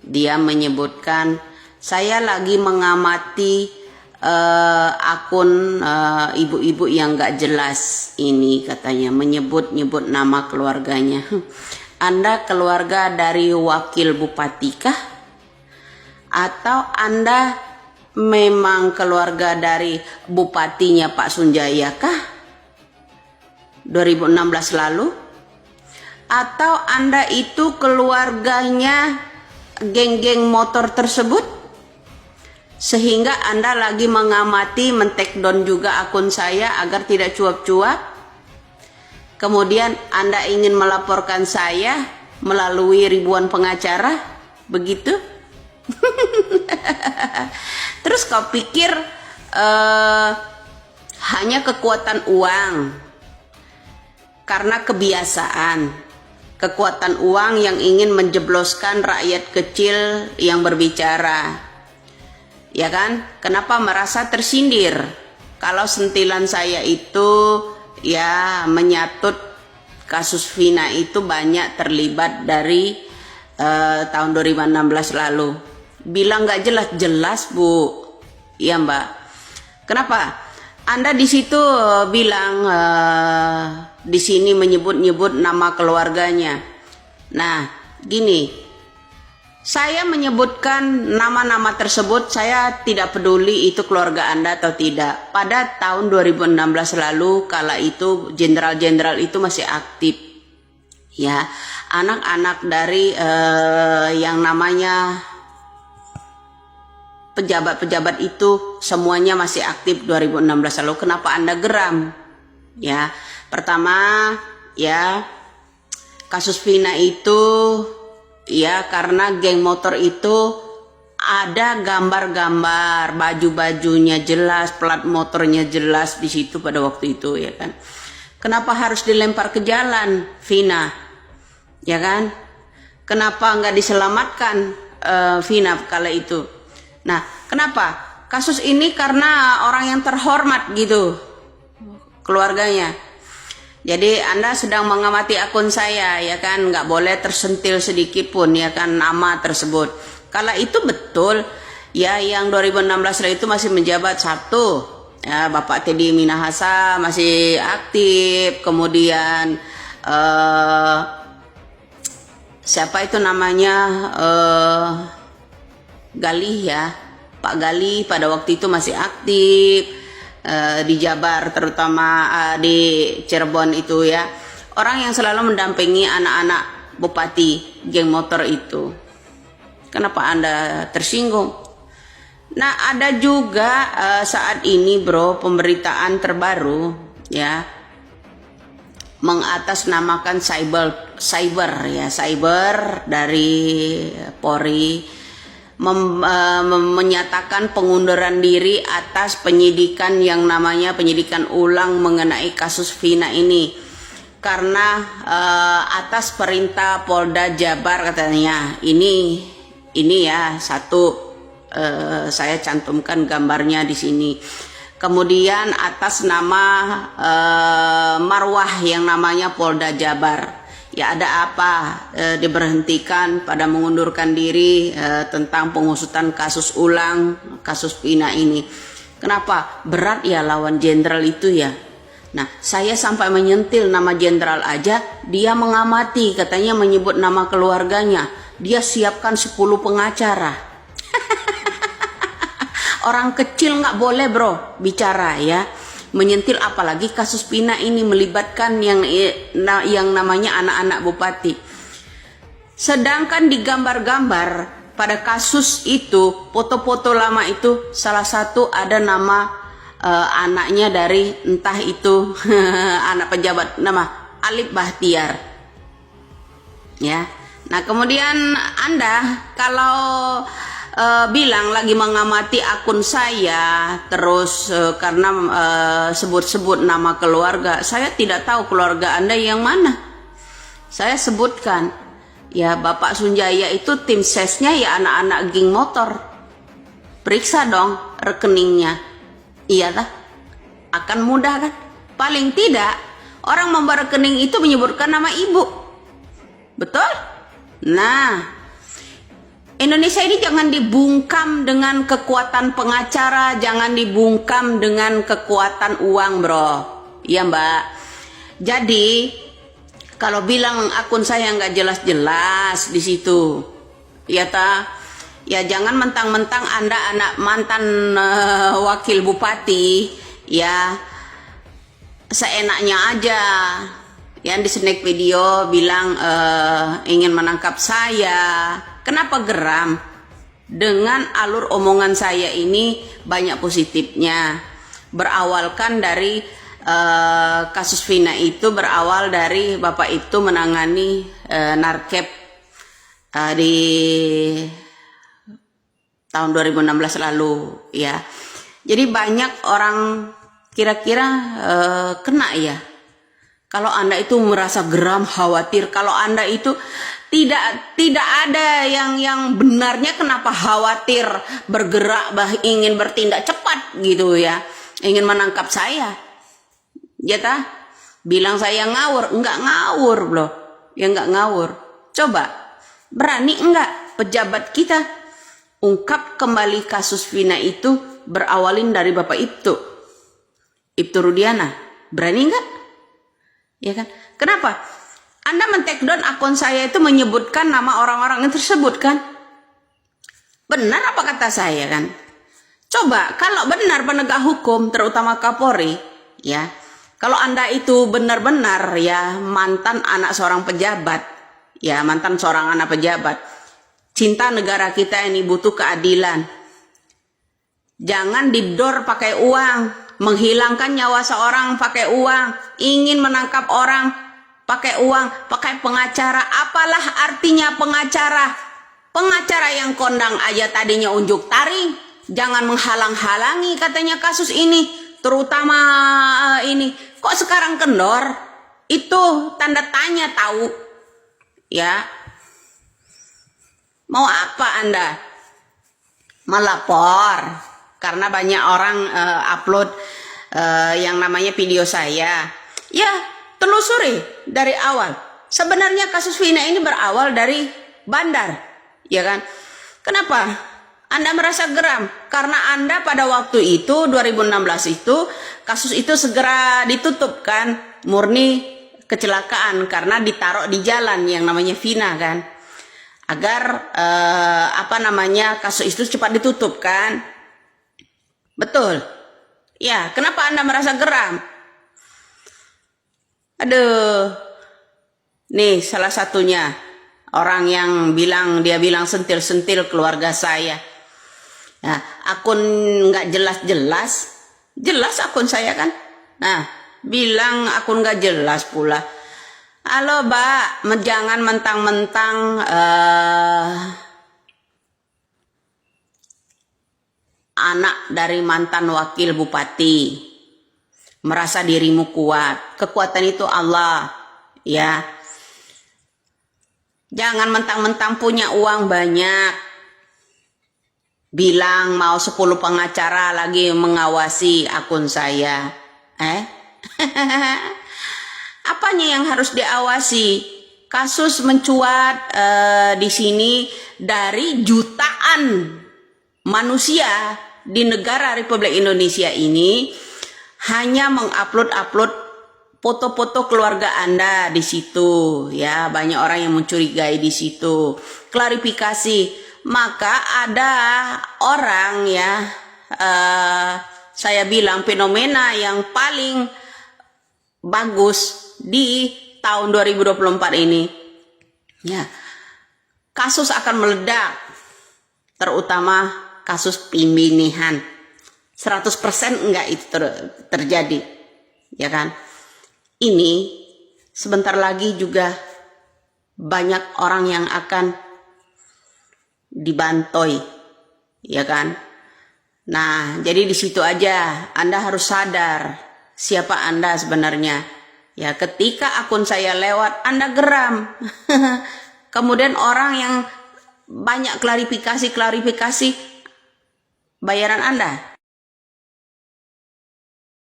Dia menyebutkan, saya lagi mengamati akun ibu-ibu yang gak jelas ini, katanya menyebut-nyebut nama keluarganya. Anda keluarga dari wakil bupati kah? Atau Anda memang keluarga dari bupatinya Pak Sunjaya kah? 2016 lalu? Atau Anda itu keluarganya geng-geng motor tersebut? Sehingga Anda lagi mengamati, men-take down juga akun saya agar tidak cuap-cuap. Kemudian Anda ingin melaporkan saya melalui ribuan pengacara, begitu? Terus kau pikir hanya kekuatan uang, karena kebiasaan, kekuatan uang yang ingin menjebloskan rakyat kecil yang berbicara, ya kan? Kenapa merasa tersindir kalau sentilan saya itu ya menyatut kasus Vina itu banyak terlibat dari tahun 2016 lalu. Bilang nggak jelas-jelas, Bu. Iya, Mbak. Kenapa? Anda di situ bilang di sini menyebut-nyebut nama keluarganya. Nah, gini. Saya menyebutkan nama-nama tersebut, saya tidak peduli itu keluarga Anda atau tidak. Pada tahun 2016 lalu, kala itu jenderal-jenderal itu masih aktif. Ya, anak-anak dari yang namanya pejabat-pejabat itu semuanya masih aktif 2016 lalu. Kenapa Anda geram? Ya, pertama ya kasus Vina itu ya karena geng motor itu ada gambar-gambar, baju-bajunya jelas, plat motornya jelas di situ pada waktu itu, ya kan. Kenapa harus dilempar ke jalan Vina? Ya kan? Kenapa nggak diselamatkan Vina kala itu? Nah, kenapa? Kasus ini karena orang yang terhormat gitu, keluarganya. Jadi Anda sedang mengamati akun saya, ya kan? Nggak boleh tersentil sedikit pun, ya kan, nama tersebut. Kala itu betul, ya yang 2016 itu masih menjabat satu. Ya, Bapak Teddy Minahasa masih aktif. Kemudian siapa itu namanya? Galih ya, Pak Galih pada waktu itu masih aktif di Jabar, terutama di Cirebon itu ya, orang yang selalu mendampingi anak-anak bupati geng motor itu. Kenapa Anda tersinggung? Nah, ada juga saat ini bro pemberitaan terbaru ya mengatasnamakan cyber dari Polri menyatakan pengunduran diri atas penyidikan yang namanya penyidikan ulang mengenai kasus Vina ini karena atas perintah Polda Jabar katanya. Ini ya satu, saya cantumkan gambarnya di sini. Kemudian atas nama marwah yang namanya Polda Jabar. Ya ada apa diberhentikan pada mengundurkan diri tentang pengusutan kasus ulang kasus Vina ini. Kenapa? Berat ya lawan jenderal itu ya. Nah, saya sampai menyentil nama jenderal aja, dia mengamati, katanya menyebut nama keluarganya. Dia siapkan 10 pengacara. Orang kecil nggak boleh bro bicara ya. Menyentil, apalagi kasus Vina ini melibatkan yang namanya anak-anak bupati. Sedangkan di gambar-gambar pada kasus itu, foto-foto lama itu, salah satu ada nama anaknya dari entah itu anak pejabat, nama Alif Bahtiar. Ya. Nah, kemudian Anda kalau bilang lagi mengamati akun saya terus karena sebut-sebut nama keluarga, saya tidak tahu keluarga Anda yang mana. Saya sebutkan ya, Bapak Sunjaya itu tim sesnya ya anak-anak geng motor. Periksa dong rekeningnya. Iya lah, akan mudah kan? Paling tidak orang membuat rekening itu menyebutkan nama ibu. Betul? Nah, Indonesia ini jangan dibungkam dengan kekuatan pengacara, jangan dibungkam dengan kekuatan uang, bro. Iya, Mbak. Jadi kalau bilang akun saya nggak jelas-jelas di situ, ya jangan mentang-mentang Anda anak mantan wakil bupati, ya seenaknya aja. Yang di snack video bilang ingin menangkap saya. Kenapa geram? Dengan alur omongan saya ini banyak positifnya. Berawalkan dari kasus Vina itu berawal dari Bapak itu menangani narkep di tahun 2016 lalu, ya. Jadi banyak orang kira-kira kena ya. Kalau Anda itu merasa geram, khawatir, kalau Anda itu tidak ada yang benarnya, kenapa khawatir, bergerak, ingin bertindak cepat gitu ya, ingin menangkap saya, ya bilang saya ngawur, enggak ngawur loh, ya enggak ngawur. Coba berani enggak pejabat kita ungkap kembali kasus Vina itu berawalin dari Bapak Ibtu Rudiana, berani enggak? Ya kan? Kenapa? Anda men-take down akun saya itu menyebutkan nama orang-orang yang tersebut kan? Benar apa kata saya kan? Coba kalau benar penegak hukum, terutama Kapolri, ya, kalau Anda itu benar-benar ya mantan anak seorang pejabat, ya mantan seorang anak pejabat, cinta negara kita ini butuh keadilan. Jangan didor pakai uang, menghilangkan nyawa seorang pakai uang, ingin menangkap orang pakai uang, pakai pengacara. Apalah artinya pengacara? Pengacara yang kondang aja tadinya unjuk taring, jangan menghalang-halangi katanya kasus ini, terutama ini. Kok sekarang kendor? Itu tanda tanya tahu. Ya. Mau apa Anda? Melapor. Karena banyak orang upload yang namanya video saya. Ya, telusuri dari awal. Sebenarnya kasus Vina ini berawal dari bandar, ya kan? Kenapa Anda merasa geram? Karena Anda pada waktu itu 2016 itu kasus itu segera ditutup kan, murni kecelakaan karena ditaruh di jalan yang namanya Vina kan, agar kasus itu cepat ditutup kan? Betul. Ya, kenapa Anda merasa geram? Aduh. Nih salah satunya orang yang dia bilang sentil-sentil keluarga saya. Nah, akun nggak jelas-jelas. Jelas akun saya kan? Nah, bilang akun nggak jelas pula. Halo, Mbak, jangan mentang-mentang anak dari mantan wakil bupati, merasa dirimu kuat. Kekuatan itu Allah, ya. Jangan mentang-mentang punya uang banyak, bilang mau 10 pengacara lagi mengawasi akun saya. Apanya yang harus diawasi? Kasus mencuat di sini dari jutaan manusia di negara Republik Indonesia ini hanya mengupload foto-foto keluarga Anda di situ, ya. Banyak orang yang mencurigai di situ. Klarifikasi, maka ada orang ya, saya bilang fenomena yang paling bagus di tahun 2024 ini, ya, kasus akan meledak, terutama kasus pembunuhan. 100% enggak itu terjadi, ya kan? Ini sebentar lagi juga banyak orang yang akan dibantoi, ya kan? Nah, jadi di situ aja Anda harus sadar siapa Anda sebenarnya. Ya, ketika akun saya lewat Anda geram. Kemudian orang yang banyak klarifikasi bayaran Anda.